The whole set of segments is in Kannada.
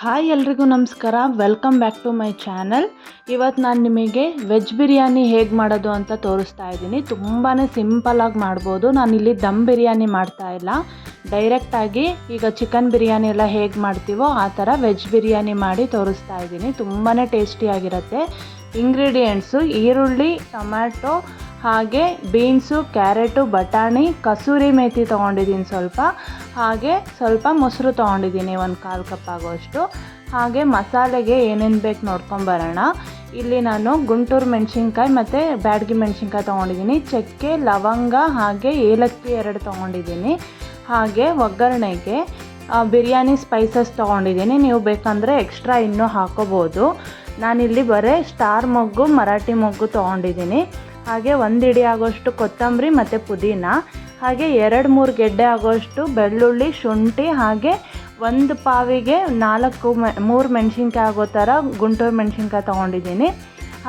ಹಾಯ್ ಎಲ್ರಿಗೂ ನಮಸ್ಕಾರ. Welcome back to my channel. ಇವತ್ತು ನಾನು ನಿಮಗೆ ವೆಜ್ ಬಿರಿಯಾನಿ ಹೇಗೆ ಮಾಡೋದು ಅಂತ ತೋರಿಸ್ತಾ ಇದ್ದೀನಿ. ತುಂಬಾ ಸಿಂಪಲಾಗಿ ಮಾಡ್ಬೋದು. ನಾನಿಲ್ಲಿ ದಮ್ ಬಿರಿಯಾನಿ ಮಾಡ್ತಾ ಇಲ್ಲ, ಡೈರೆಕ್ಟಾಗಿ ಈಗ ಚಿಕನ್ ಬಿರಿಯಾನಿ ಎಲ್ಲ ಹೇಗೆ ಮಾಡ್ತೀವೋ ಆ ಥರ ವೆಜ್ ಬಿರಿಯಾನಿ ಮಾಡಿ ತೋರಿಸ್ತಾ ಇದ್ದೀನಿ. ತುಂಬಾ ಟೇಸ್ಟಿಯಾಗಿರುತ್ತೆ. ಇಂಗ್ರೀಡಿಯೆಂಟ್ಸು ಈರುಳ್ಳಿ, ಟೊಮ್ಯಾಟೊ, ಹಾಗೆ ಬೀನ್ಸು, ಕ್ಯಾರೆಟು, ಬಟಾಣಿ, ಕಸೂರಿ ಮೇಥಿ ತೊಗೊಂಡಿದ್ದೀನಿ ಹಾಗೆ ಸ್ವಲ್ಪ ಮೊಸರು ತೊಗೊಂಡಿದ್ದೀನಿ, 1/4 ಕಪ್ ಆಗೋಷ್ಟು. ಹಾಗೆ ಮಸಾಲೆಗೆ ಏನೇನು ಬೇಕು ನೋಡ್ಕೊಂಬರೋಣ. ಇಲ್ಲಿ ನಾನು ಗುಂಟೂರು ಮೆಣಸಿನ್ಕಾಯಿ ಮತ್ತು ಬ್ಯಾಡಗಿ ಮೆಣಸಿನ್ಕಾಯಿ ತೊಗೊಂಡಿದ್ದೀನಿ. ಚಕ್ಕೆ, ಲವಂಗ ಹಾಗೆ ಏಲಕ್ಕಿ 2 ತೊಗೊಂಡಿದ್ದೀನಿ. ಹಾಗೆ ಒಗ್ಗರಣೆಗೆ ಬಿರಿಯಾನಿ ಸ್ಪೈಸಸ್ ತೊಗೊಂಡಿದ್ದೀನಿ. ನೀವು ಬೇಕಂದರೆ ಎಕ್ಸ್ಟ್ರಾ ಇನ್ನೂ ಹಾಕೋಬೋದು. ನಾನಿಲ್ಲಿ ಬರೀ ಸ್ಟಾರ್ ಮೊಗ್ಗು, ಮರಾಠಿ ಮೊಗ್ಗು ತೊಗೊಂಡಿದ್ದೀನಿ. ಹಾಗೆ 1 ಹಿಡಿ ಆಗೋಷ್ಟು ಕೊತ್ತಂಬರಿ ಮತ್ತು ಪುದೀನ, ಹಾಗೆ 2-3 ಗೆಡ್ಡೆ ಆಗೋಷ್ಟು ಬೆಳ್ಳುಳ್ಳಿ, ಶುಂಠಿ, ಹಾಗೆ 1 ಪಾವಿಗೆ 3 ಮೆಣಸಿನ್ಕಾಯಿ ಆಗೋ ಥರ ಗುಂಟೂರು ಮೆಣಸಿನ್ಕಾಯಿ ತೊಗೊಂಡಿದ್ದೀನಿ.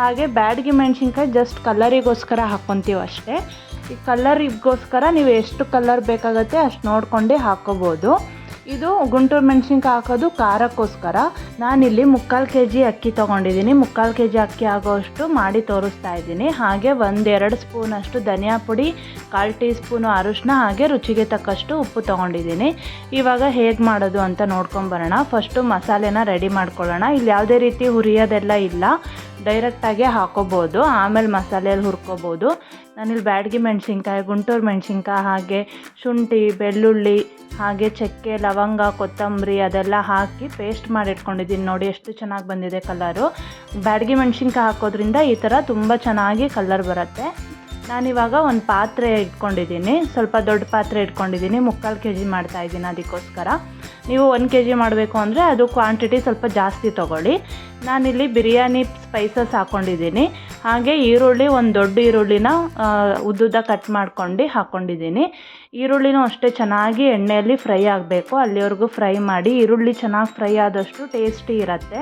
ಹಾಗೆ ಬ್ಯಾಡಗಿ ಮೆಣಸಿನ್ಕಾಯಿ ಜಸ್ಟ್ ಕಲರಿಗೋಸ್ಕರ ಹಾಕ್ಕೊತೀವಿ ಅಷ್ಟೇ. ಈ ಕಲರಿಗೋಸ್ಕರ ನೀವು ಎಷ್ಟು ಕಲರ್ ಬೇಕಾಗುತ್ತೆ ಅಷ್ಟು ನೋಡ್ಕೊಂಡು ಹಾಕ್ಕೋಬೋದು. ಇದು ಗುಂಟೂರು ಮೆಣಸಿನ್ಕಾಯಿ ಹಾಕೋದು ಖಾರಕ್ಕೋಸ್ಕರ. ನಾನಿಲ್ಲಿ 3/4 kg ಅಕ್ಕಿ ತೊಗೊಂಡಿದ್ದೀನಿ. 3/4 kg ಅಕ್ಕಿ ಆಗೋಷ್ಟು ಮಾಡಿ ತೋರಿಸ್ತಾ ಇದ್ದೀನಿ. ಹಾಗೆ 1-2 ಸ್ಪೂನಷ್ಟು ಧನಿಯಾ ಪುಡಿ, 1/4 ಟೀ ಸ್ಪೂನು ಅರಿಶಿನ, ಹಾಗೆ ರುಚಿಗೆ ತಕ್ಕಷ್ಟು ಉಪ್ಪು ತೊಗೊಂಡಿದ್ದೀನಿ. ಇವಾಗ ಹೇಗೆ ಮಾಡೋದು ಅಂತ ನೋಡ್ಕೊಂಬರೋಣ. ಫಸ್ಟು ಮಸಾಲೆನ ರೆಡಿ ಮಾಡ್ಕೊಳ್ಳೋಣ. ಇಲ್ಲಿ ಯಾವುದೇ ರೀತಿ ಹುರಿಯೋದೆಲ್ಲ ಇಲ್ಲ, ಡೈರೆಕ್ಟಾಗೆ ಹಾಕೋಬೋದು, ಆಮೇಲೆ ಮಸಾಲೆಯಲ್ಲಿ ಹುರ್ಕೋಬೋದು. ನಾನಿಲ್ಲಿ ಬ್ಯಾಡಗಿ ಮೆಣಸಿನ್ಕಾಯಿ, ಗುಂಟೂರು ಮೆಣಸಿನ್ಕಾಯಿ, ಹಾಗೆ ಶುಂಠಿ, ಬೆಳ್ಳುಳ್ಳಿ, ಹಾಗೆ ಚಕ್ಕೆ, ಲವಂಗ, ಕೊತ್ತಂಬರಿ ಅದೆಲ್ಲ ಹಾಕಿ ಪೇಸ್ಟ್ ಮಾಡಿ ಇಟ್ಕೊಂಡಿದ್ದೀನಿ. ನೋಡಿ ಎಷ್ಟು ಚೆನ್ನಾಗಿ ಬಂದಿದೆ ಕಲರು. ಬ್ಯಾಡಗಿ ಮೆಣಸಿನ್ಕಾಯಿ ಹಾಕೋದ್ರಿಂದ ಈ ಥರ ತುಂಬ ಚೆನ್ನಾಗಿ ಕಲರ್ ಬರುತ್ತೆ. ನಾನಿವಾಗ ಒಂದು ಪಾತ್ರೆ ಇಟ್ಕೊಂಡಿದ್ದೀನಿ, ಸ್ವಲ್ಪ ದೊಡ್ಡ ಪಾತ್ರೆ ಇಟ್ಕೊಂಡಿದ್ದೀನಿ. 3/4 kg ಮಾಡ್ತಾಯಿದ್ದೀನಿ, ಅದಕ್ಕೋಸ್ಕರ. ನೀವು 1 kg ಮಾಡಬೇಕು ಅಂದರೆ ಅದು ಕ್ವಾಂಟಿಟಿ ಸ್ವಲ್ಪ ಜಾಸ್ತಿ ತೊಗೊಳ್ಳಿ. ನಾನಿಲ್ಲಿ ಬಿರಿಯಾನಿ ಸ್ಪೈಸಸ್ ಹಾಕ್ಕೊಂಡಿದ್ದೀನಿ. ಹಾಗೆ ಈರುಳ್ಳಿ, ಒಂದು ದೊಡ್ಡ ಈರುಳ್ಳಿನ ಉದ್ದುದ್ದ ಕಟ್ ಮಾಡ್ಕೊಂಡು ಹಾಕ್ಕೊಂಡಿದ್ದೀನಿ. ಈರುಳ್ಳಿನೂ ಅಷ್ಟೇ ಚೆನ್ನಾಗಿ ಎಣ್ಣೆಯಲ್ಲಿ ಫ್ರೈ ಆಗಬೇಕು, ಅಲ್ಲಿವರೆಗೂ ಫ್ರೈ ಮಾಡಿ. ಈರುಳ್ಳಿ ಚೆನ್ನಾಗಿ ಫ್ರೈ ಆದಷ್ಟು ಟೇಸ್ಟಿ ಇರುತ್ತೆ.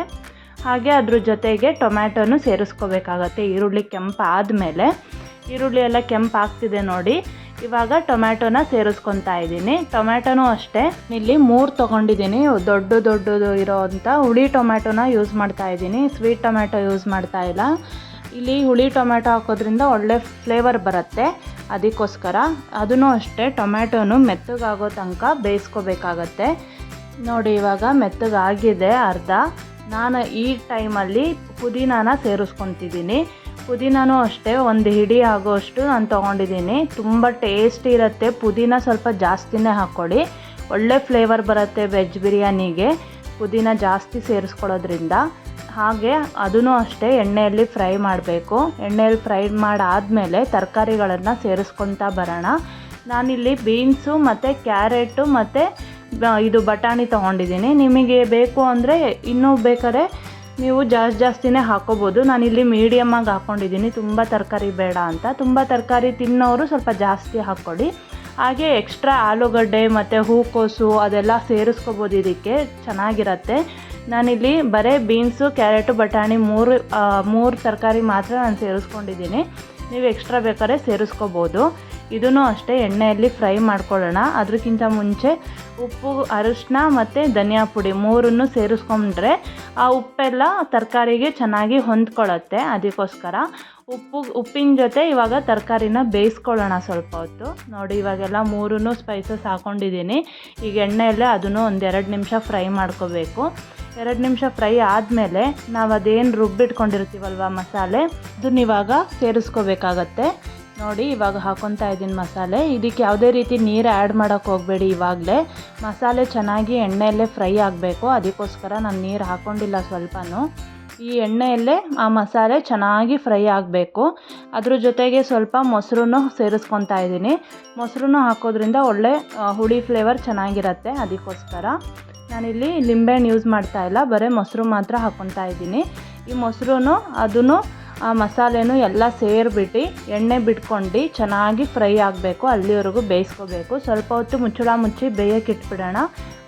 ಹಾಗೆ ಅದ್ರ ಜೊತೆಗೆ ಟೊಮ್ಯಾಟೊನು ಸೇರಿಸ್ಕೋಬೇಕಾಗತ್ತೆ. ಈರುಳ್ಳಿ ಕೆಂಪು ಆದಮೇಲೆ, ಈರುಳ್ಳಿ ಎಲ್ಲ ಕೆಂಪು ಆಗ್ತಿದೆ ನೋಡಿ, ಇವಾಗ ಟೊಮ್ಯಾಟೊನ ಸೇರಿಸ್ಕೊತಾ ಇದ್ದೀನಿ. ಟೊಮ್ಯಾಟೊನೂ ಅಷ್ಟೇ ಇಲ್ಲಿ 3 ತೊಗೊಂಡಿದ್ದೀನಿ. ದೊಡ್ಡದು ಇರೋವಂಥ ಹುಳಿ ಟೊಮ್ಯಾಟೊನ ಯೂಸ್ ಮಾಡ್ತಾ ಇದ್ದೀನಿ, ಸ್ವೀಟ್ ಟೊಮ್ಯಾಟೊ ಯೂಸ್ ಮಾಡ್ತಾ ಇಲ್ಲ. ಇಲ್ಲಿ ಹುಳಿ ಟೊಮ್ಯಾಟೊ ಹಾಕೋದ್ರಿಂದ ಒಳ್ಳೆ ಫ್ಲೇವರ್ ಬರುತ್ತೆ, ಅದಕ್ಕೋಸ್ಕರ. ಅದೂ ಅಷ್ಟೇ ಟೊಮ್ಯಾಟೊನು ಮೆತ್ತಗಾಗೋ ತನಕ ಬೇಯಿಸ್ಕೋಬೇಕಾಗತ್ತೆ. ನೋಡಿ ಇವಾಗ ಮೆತ್ತಗಾಗಿದೆ ಅರ್ಧ. ನಾನು ಈ ಟೈಮಲ್ಲಿ ಪುದೀನಾನ ಸೇರಿಸ್ಕೊತಿದ್ದೀನಿ. ಪುದೀನೂ ಅಷ್ಟೇ 1 ಹಿಡಿ ಆಗೋಷ್ಟು ನಾನು ತೊಗೊಂಡಿದ್ದೀನಿ. ತುಂಬ ಟೇಸ್ಟಿ ಇರುತ್ತೆ. ಪುದೀನ ಸ್ವಲ್ಪ ಜಾಸ್ತಿನೇ ಹಾಕ್ಕೊಳ್ಳಿ, ಒಳ್ಳೆ ಫ್ಲೇವರ್ ಬರುತ್ತೆ ವೆಜ್ ಬಿರಿಯಾನಿಗೆ ಪುದೀನ ಜಾಸ್ತಿ ಸೇರಿಸ್ಕೊಳ್ಳೋದ್ರಿಂದ. ಹಾಗೆ ಅದೂ ಅಷ್ಟೇ ಎಣ್ಣೆಯಲ್ಲಿ ಫ್ರೈ ಮಾಡಬೇಕು. ಎಣ್ಣೆಯಲ್ಲಿ ಫ್ರೈ ಮಾಡಾದಮೇಲೆ ತರಕಾರಿಗಳನ್ನು ಸೇರಿಸ್ಕೊತಾ ಬರೋಣ. ನಾನಿಲ್ಲಿ ಬೀನ್ಸು ಮತ್ತು ಕ್ಯಾರೆಟು ಮತ್ತು ಇದು ಬಟಾಣಿ ತೊಗೊಂಡಿದ್ದೀನಿ. ನಿಮಗೆ ಬೇಕು ಅಂದರೆ ಇನ್ನೂ ಬೇಕಾದ್ರೆ ನೀವು ಜಾಸ್ತಿನೇ ಹಾಕೋಬೋದು. ನಾನಿಲ್ಲಿ ಮೀಡಿಯಮ್ಮಾಗಿ ಹಾಕ್ಕೊಂಡಿದ್ದೀನಿ, ತುಂಬ ತರಕಾರಿ ಬೇಡ ಅಂತ. ತುಂಬ ತರಕಾರಿ ತಿನ್ನೋರು ಸ್ವಲ್ಪ ಜಾಸ್ತಿ ಹಾಕ್ಕೊಳ್ಳಿ. ಹಾಗೆ ಎಕ್ಸ್ಟ್ರಾ ಆಲೂಗಡ್ಡೆ ಮತ್ತು ಹೂಕೋಸು ಅದೆಲ್ಲ ಸೇರಿಸ್ಕೋಬೋದು, ಇದಕ್ಕೆ ಚೆನ್ನಾಗಿರುತ್ತೆ. ನಾನಿಲ್ಲಿ ಬರೀ ಬೀನ್ಸು, ಕ್ಯಾರೆಟು, ಬಟಾಣಿ 3 ತರಕಾರಿ ಮಾತ್ರ ನಾನು ಸೇರಿಸ್ಕೊಂಡಿದ್ದೀನಿ. ನೀವು ಎಕ್ಸ್ಟ್ರಾ ಬೇಕಾದ್ರೆ ಸೇರಿಸ್ಕೋಬೋದು. ಇದೂ ಅಷ್ಟೇ ಎಣ್ಣೆಯಲ್ಲಿ ಫ್ರೈ ಮಾಡ್ಕೊಳ್ಳೋಣ. ಅದಕ್ಕಿಂತ ಮುಂಚೆ ಉಪ್ಪು, ಅರಿಶಿನ ಮತ್ತು ಧನಿಯಾ ಪುಡಿ 3 ಸೇರಿಸ್ಕೊಂಡ್ರೆ ಆ ಉಪ್ಪೆಲ್ಲ ತರಕಾರಿಗೆ ಚೆನ್ನಾಗಿ ಹೊಂದ್ಕೊಳ್ಳುತ್ತೆ, ಅದಕ್ಕೋಸ್ಕರ. ಉಪ್ಪಿನ ಜೊತೆ ಇವಾಗ ತರಕಾರಿನ ಬೇಯಿಸ್ಕೊಳ್ಳೋಣ ಸ್ವಲ್ಪ ಹೊತ್ತು. ನೋಡಿ ಇವಾಗೆಲ್ಲ 3 ಸ್ಪೈಸಸ್ ಹಾಕ್ಕೊಂಡಿದ್ದೀನಿ. ಈಗ ಎಣ್ಣೆಯಲ್ಲೇ ಅದನ್ನು 1-2 ನಿಮಿಷ ಫ್ರೈ ಮಾಡ್ಕೋಬೇಕು. 2 ನಿಮಿಷ ಫ್ರೈ ಆದಮೇಲೆ ನಾವು ಅದೇನು ರುಬ್ಬಿಟ್ಕೊಂಡಿರ್ತೀವಲ್ವ ಮಸಾಲೆ, ಅದನ್ನ ಇವಾಗ ಸೇರಿಸ್ಕೋಬೇಕಾಗತ್ತೆ. ನೋಡಿ ಇವಾಗ ಹಾಕ್ಕೊತಾ ಇದ್ದೀನಿ ಮಸಾಲೆ. ಇದಕ್ಕೆ ಯಾವುದೇ ರೀತಿ ನೀರು ಆ್ಯಡ್ ಮಾಡೋಕ್ಕೆ ಹೋಗಬೇಡಿ. ಇವಾಗಲೇ ಮಸಾಲೆ ಚೆನ್ನಾಗಿ ಎಣ್ಣೆಯಲ್ಲೇ ಫ್ರೈ ಆಗಬೇಕು, ಅದಕ್ಕೋಸ್ಕರ ನಾನು ನೀರು ಹಾಕ್ಕೊಂಡಿಲ್ಲ ಸ್ವಲ್ಪನೂ. ಈ ಎಣ್ಣೆಯಲ್ಲೇ ಆ ಮಸಾಲೆ ಚೆನ್ನಾಗಿ ಫ್ರೈ ಆಗಬೇಕು. ಅದ್ರ ಜೊತೆಗೆ ಸ್ವಲ್ಪ ಮೊಸರನ್ನು ಸೇರಿಸ್ಕೊತಾ ಇದ್ದೀನಿ. ಮೊಸರನ್ನು ಹಾಕೋದ್ರಿಂದ ಒಳ್ಳೆ ಹುಳಿ ಫ್ಲೇವರ್ ಚೆನ್ನಾಗಿರುತ್ತೆ, ಅದಕ್ಕೋಸ್ಕರ. ನಾನಿಲ್ಲಿ ಲಿಂಬೆಹಣ್ಣು ಯೂಸ್ ಮಾಡ್ತಾ ಇಲ್ಲ, ಬರೀ ಮೊಸರು ಮಾತ್ರ ಹಾಕ್ಕೊತಾ ಇದ್ದೀನಿ. ಈ ಮೊಸರು ಅದನ್ನು ಆ ಮಸಾಲೆನೂ ಎಲ್ಲ ಸೇರಿಬಿಟ್ಟು ಎಣ್ಣೆ ಬಿಟ್ಕೊಂಡು ಚೆನ್ನಾಗಿ ಫ್ರೈ ಆಗಬೇಕು, ಅಲ್ಲಿವರೆಗೂ ಬೇಯಿಸ್ಕೋಬೇಕು. ಸ್ವಲ್ಪ ಹೊತ್ತು ಮುಚ್ಚಳ ಮುಚ್ಚಿ ಬೇಯಕ್ಕೆ ಇಟ್ಬಿಡೋಣ.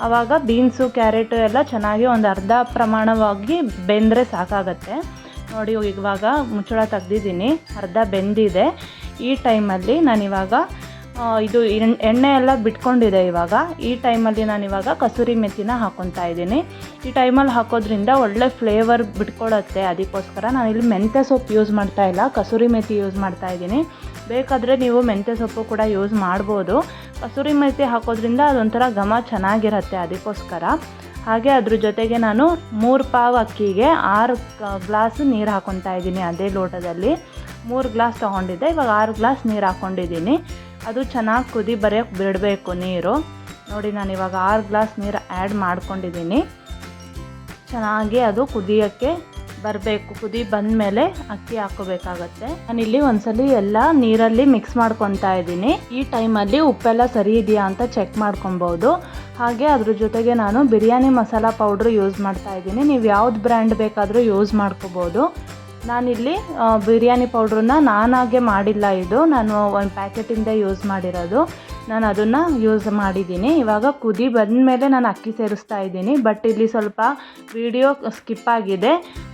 ಆವಾಗ ಬೀನ್ಸು, ಕ್ಯಾರೆಟು ಎಲ್ಲ ಚೆನ್ನಾಗಿ ಒಂದು ಅರ್ಧ ಪ್ರಮಾಣವಾಗಿ ಬೆಂದರೆ ಸಾಕಾಗತ್ತೆ. ನೋಡಿ ಇವಾಗ ಮುಚ್ಚಳ ತೆಗ್ದಿದ್ದೀನಿ, ಅರ್ಧ ಬೆಂದಿದೆ. ಈ ಟೈಮಲ್ಲಿ ನಾನಿವಾಗ ಇದು ಎಣ್ಣೆ ಎಲ್ಲ ಬಿಟ್ಕೊಂಡಿದೆ ಇವಾಗ. ಈ ಟೈಮಲ್ಲಿ ನಾನು ಇವಾಗ ಕಸೂರಿ ಮೆಥಿನ ಹಾಕ್ಕೊತಾ ಇದ್ದೀನಿ. ಈ ಟೈಮಲ್ಲಿ ಹಾಕೋದ್ರಿಂದ ಒಳ್ಳೆ ಫ್ಲೇವರ್ ಬಿಟ್ಕೊಡುತ್ತೆ. ಅದಕ್ಕೋಸ್ಕರ ನಾನಿಲ್ಲಿ ಮೆಂತ್ಯ ಸೊಪ್ಪು ಯೂಸ್ ಮಾಡ್ತಾ ಇಲ್ಲ, ಕಸೂರಿ ಮೆಥಿ ಯೂಸ್ ಮಾಡ್ತಾ ಇದ್ದೀನಿ. ಬೇಕಾದರೆ ನೀವು ಮೆಂತ್ಯ ಸೊಪ್ಪು ಕೂಡ ಯೂಸ್ ಮಾಡ್ಬೋದು. ಕಸೂರಿ ಮೆಥಿ ಹಾಕೋದ್ರಿಂದ ಅದೊಂಥರ ಘಮ ಚೆನ್ನಾಗಿರುತ್ತೆ, ಅದಕ್ಕೋಸ್ಕರ. ಹಾಗೆ ಅದ್ರ ಜೊತೆಗೆ ನಾನು 3 ಪಾವ್ ಅಕ್ಕಿಗೆ 6 ಗ್ಲಾಸ್ ನೀರು ಹಾಕ್ಕೊತಾ ಇದ್ದೀನಿ. ಅದೇ ಲೋಟದಲ್ಲಿ 3 ಗ್ಲಾಸ್ ತೊಗೊಂಡಿದ್ದೆ, ಇವಾಗ 6 ಗ್ಲಾಸ್ ನೀರು ಹಾಕ್ಕೊಂಡಿದ್ದೀನಿ. ಅದು ಚೆನ್ನಾಗಿ ಕುದಿ ಬರೋಕ್ಕೆ ಬಿಡಬೇಕು ನೀರು. ನೋಡಿ, ನಾನು ಇವಾಗ 6 ಗ್ಲಾಸ್ ನೀರು ಆ್ಯಡ್ ಮಾಡ್ಕೊಂಡಿದ್ದೀನಿ. ಚೆನ್ನಾಗಿ ಅದು ಕುದಿಯೋಕ್ಕೆ ಬರಬೇಕು. ಕುದಿ ಬಂದಮೇಲೆ ಅಕ್ಕಿ ಹಾಕ್ಕೋಬೇಕಾಗತ್ತೆ. ನಾನಿಲ್ಲಿ ಒಂದ್ಸಲಿ ಎಲ್ಲ ನೀರಲ್ಲಿ ಮಿಕ್ಸ್ ಮಾಡ್ಕೊತಾ ಇದ್ದೀನಿ. ಈ ಟೈಮಲ್ಲಿ ಉಪ್ಪೆಲ್ಲ ಸರಿ ಇದೆಯಾ ಅಂತ ಚೆಕ್ ಮಾಡ್ಕೊಬೋದು. ಹಾಗೆ ಅದ್ರ ಜೊತೆಗೆ ನಾನು ಬಿರಿಯಾನಿ ಮಸಾಲ ಪೌಡ್ರು ಯೂಸ್ ಮಾಡ್ತಾ ಇದ್ದೀನಿ. ನೀವು ಯಾವ್ದು ಬ್ರ್ಯಾಂಡ್ ಬೇಕಾದರೂ ಯೂಸ್ ಮಾಡ್ಕೋಬೋದು. ನಾನಿಲ್ಲಿ ಬಿರಿಯಾನಿ ಪೌಡ್ರನ್ನ ನಾನಾಗೆ ಮಾಡಿಲ್ಲ, ಇದು ನಾನು ಒಂದು ಪ್ಯಾಕೆಟಿಂದ ಯೂಸ್ ಮಾಡಿರೋದು. ನಾನು ಅದನ್ನು ಯೂಸ್ ಮಾಡಿದ್ದೀನಿ. ಇವಾಗ ಕುದಿ ಬಂದಮೇಲೆ ನಾನು ಅಕ್ಕಿ ಸೇರಿಸ್ತಾ ಇದ್ದೀನಿ. ಬಟ್ ಇಲ್ಲಿ ಸ್ವಲ್ಪ ವಿಡಿಯೋ ಸ್ಕಿಪ್ ಆಗಿದೆ,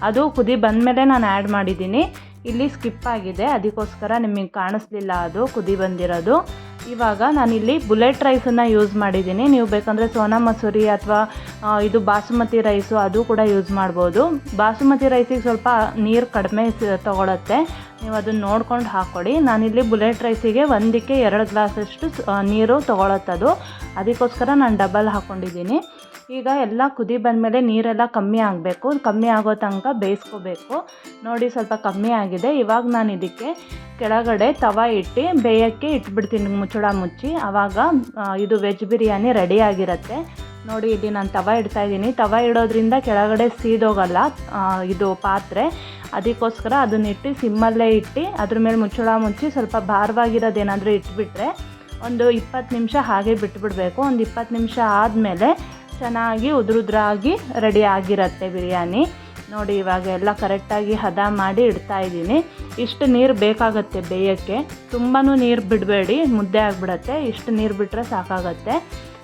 ಅದು ಕುದಿ ಬಂದಮೇಲೆ ನಾನು ಆ್ಯಡ್ ಮಾಡಿದ್ದೀನಿ. ಇಲ್ಲಿ ಸ್ಕಿಪ್ ಆಗಿದೆ, ಅದಕ್ಕೋಸ್ಕರ ನಿಮಗೆ ಕಾಣಿಸ್ಲಿಲ್ಲ ಅದು ಕುದಿ ಬಂದಿರೋದು. ಇವಾಗ ನಾನಿಲ್ಲಿ ಬುಲೆಟ್ ರೈಸನ್ನು ಯೂಸ್ ಮಾಡಿದ್ದೀನಿ. ನೀವು ಬೇಕಂದರೆ ಸೋನಾ ಮಸೂರಿ ಅಥವಾ ಇದು ಬಾಸುಮತಿ ರೈಸು ಅದು ಕೂಡ ಯೂಸ್ ಮಾಡ್ಬೋದು. ಬಾಸುಮತಿ ರೈಸಿಗೆ ಸ್ವಲ್ಪ ನೀರು ಕಡಿಮೆ ತೊಗೊಳುತ್ತೆ, ನೀವು ಅದನ್ನು ನೋಡ್ಕೊಂಡು ಹಾಕ್ಕೊಡಿ. ನಾನಿಲ್ಲಿ ಬುಲೆಟ್ ರೈಸಿಗೆ 1ಕ್ಕೆ 2 ಗ್ಲಾಸಷ್ಟು ನೀರು ತೊಗೊಳತ್ತದು, ಅದಕ್ಕೋಸ್ಕರ ನಾನು ಡಬಲ್ ಹಾಕ್ಕೊಂಡಿದ್ದೀನಿ. ಈಗ ಎಲ್ಲ ಕುದಿ ಬಂದಮೇಲೆ ನೀರೆಲ್ಲ ಕಮ್ಮಿ ಆಗಬೇಕು, ಕಮ್ಮಿ ಆಗೋ ತನಕ ಬೇಯಿಸ್ಕೋಬೇಕು. ನೋಡಿ, ಸ್ವಲ್ಪ ಕಮ್ಮಿ ಆಗಿದೆ. ಇವಾಗ ನಾನು ಇದಕ್ಕೆ ಕೆಳಗಡೆ ತವ ಇಟ್ಟು ಬೇಯೋಕ್ಕೆ ಇಟ್ಬಿಡ್ತೀನಿ, ಮುಚ್ಚಳ ಮುಚ್ಚಿ. ಆವಾಗ ಇದು ವೆಜ್ ಬಿರಿಯಾನಿ ರೆಡಿ ಆಗಿರುತ್ತೆ. ನೋಡಿ, ಇಲ್ಲಿ ನಾನು ತವ ಇಡ್ತಾ ಇದ್ದೀನಿ. ತವ ಇಡೋದ್ರಿಂದ ಕೆಳಗಡೆ ಸೀದೋಗಲ್ಲ ಇದು ಪಾತ್ರೆ, ಅದಕ್ಕೋಸ್ಕರ ಅದನ್ನಿಟ್ಟು ಸಿಮ್ಮಲ್ಲೇ ಇಟ್ಟು ಅದ್ರ ಮೇಲೆ ಮುಚ್ಚಳ ಮುಚ್ಚಿ ಸ್ವಲ್ಪ ಭಾರವಾಗಿರೋದೇನಾದರೂ ಇಟ್ಬಿಟ್ರೆ ಒಂದು 20 ನಿಮಿಷ ಹಾಗೆ ಬಿಟ್ಬಿಡಬೇಕು. ಒಂದು 20 ನಿಮಿಷ ಆದಮೇಲೆ ಚೆನ್ನಾಗಿ ಉದುರುದ್ರಾಗಿ ರೆಡಿ ಆಗಿರುತ್ತೆ ಬಿರಿಯಾನಿ. ನೋಡಿ, ಇವಾಗ ಎಲ್ಲ ಕರೆಕ್ಟಾಗಿ ಹದ ಮಾಡಿ ಇಡ್ತಾ ಇದ್ದೀನಿ. ಇಷ್ಟು ನೀರು ಬೇಕಾಗುತ್ತೆ ಬೇಯೋಕ್ಕೆ, ತುಂಬಾ ನೀರು ಬಿಡಬೇಡಿ, ಮುದ್ದೆ ಆಗಿಬಿಡತ್ತೆ. ಇಷ್ಟು ನೀರು ಬಿಟ್ಟರೆ ಸಾಕಾಗತ್ತೆ.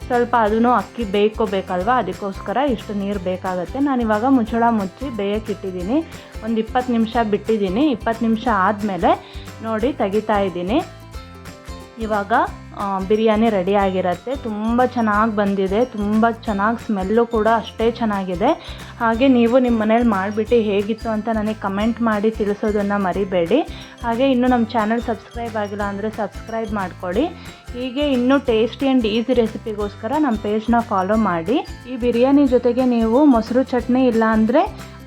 ಸ್ವಲ್ಪ ಅದನ್ನು ಅಕ್ಕಿ ಬೇಯ್ಕೋಬೇಕಲ್ವ, ಅದಕ್ಕೋಸ್ಕರ ಇಷ್ಟು ನೀರು ಬೇಕಾಗುತ್ತೆ. ನಾನಿವಾಗ ಮುಚ್ಚಳ ಮುಚ್ಚಿ ಬೇಯಕ್ಕೆ ಇಟ್ಟಿದ್ದೀನಿ. ಒಂದು 20 ನಿಮಿಷ ಬಿಟ್ಟಿದ್ದೀನಿ. 20 ನಿಮಿಷ ಆದಮೇಲೆ ನೋಡಿ ತೆಗಿತಾ ಇದ್ದೀನಿ. ಇವಾಗ ಬಿರಿಯಾನಿ ರೆಡಿ ಆಗಿರುತ್ತೆ. ತುಂಬ ಚೆನ್ನಾಗಿ ಬಂದಿದೆ, ತುಂಬ ಚೆನ್ನಾಗಿ ಸ್ಮೆಲ್ಲು ಕೂಡ ಅಷ್ಟೇ ಚೆನ್ನಾಗಿದೆ. ಹಾಗೆ ನೀವು ನಿಮ್ಮ ಮನೇಲಿ ಮಾಡಿಬಿಟ್ಟು ಹೇಗಿತ್ತು ಅಂತ ನನಗೆ ಕಮೆಂಟ್ ಮಾಡಿ ತಿಳಿಸೋದನ್ನು ಮರಿಬೇಡಿ. ಹಾಗೆ ಇನ್ನೂ ನಮ್ಮ ಚಾನಲ್ ಸಬ್ಸ್ಕ್ರೈಬ್ ಆಗಿಲ್ಲ ಅಂದರೆ ಸಬ್ಸ್ಕ್ರೈಬ್ ಮಾಡ್ಕೊಳ್ಳಿ. ಹೀಗೆ ಇನ್ನೂ ಟೇಸ್ಟಿ ಆ್ಯಂಡ್ ಈಸಿ ರೆಸಿಪಿಗೋಸ್ಕರ ನಮ್ಮ ಪೇಜ್ನ ಫಾಲೋ ಮಾಡಿ. ಈ ಬಿರಿಯಾನಿ ಜೊತೆಗೆ ನೀವು ಮೊಸರು ಚಟ್ನಿ ಇಲ್ಲ ಅಂದರೆ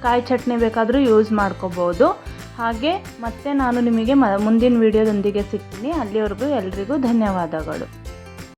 ಕಾಯಿ ಚಟ್ನಿ ಬೇಕಾದರೂ ಯೂಸ್ ಮಾಡ್ಕೋಬೋದು. ಹಾಗೆ ಮತ್ತೆ ನಾನು ನಿಮಗೆ ಮುಂದಿನ ವಿಡಿಯೋದೊಂದಿಗೆ ಸಿಗ್ತೀನಿ. ಅಲ್ಲಿವರೆಗೂ ಎಲ್ರಿಗೂ ಧನ್ಯವಾದಗಳು.